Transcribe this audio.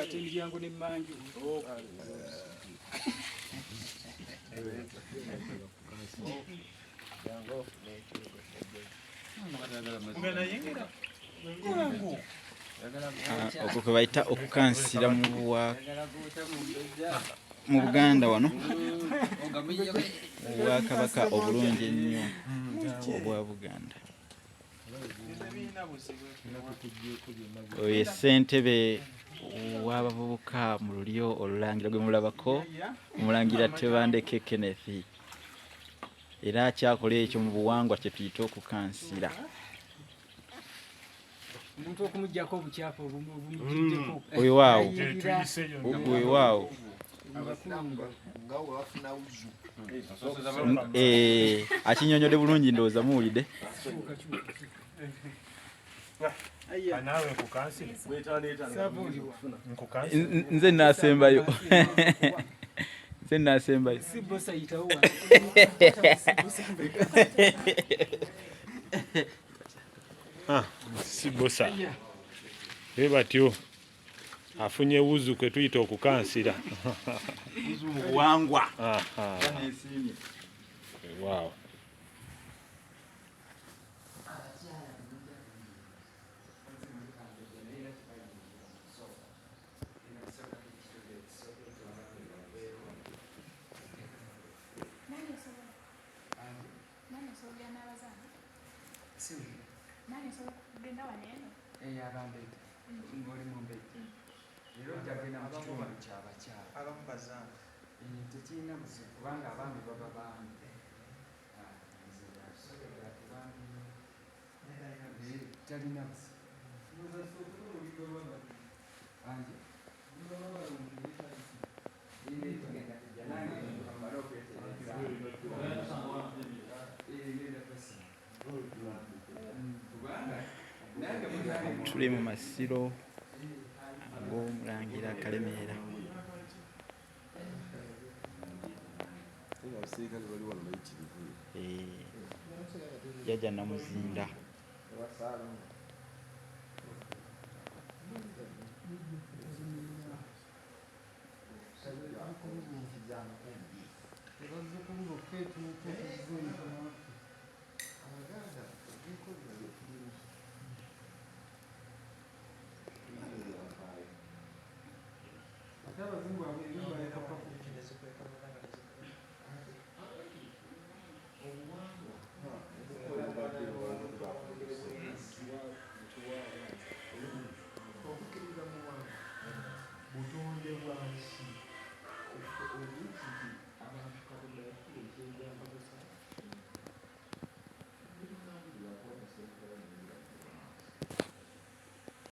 ate emiryango n'emmanju. Okwo kwe bayita okukansira mu Buganda wano Obwakabaka obulungi ennyo obwa Buganda. Oyo ssentebe w'abavubuka mu lulyo olulangira gwe mulabako Omulangira Tebandeke Kenneth, era akyakola ekyo mu buwangwa kye tuyita okukansira. Omuntu okumuggyako obukyafu obumugiddeko. Oyo waawo oyo waawo akinyonyodde bulungi ndowooza muwulidde. Nze naasembayo nze naasembayo Sibosa batyo afunye wuzu kwe tuyita okukansira. wuzu mu buwangwa. Wow. Tuli mu masiro ag'Omulangira Kalemeera. Jjajja Namuzinda.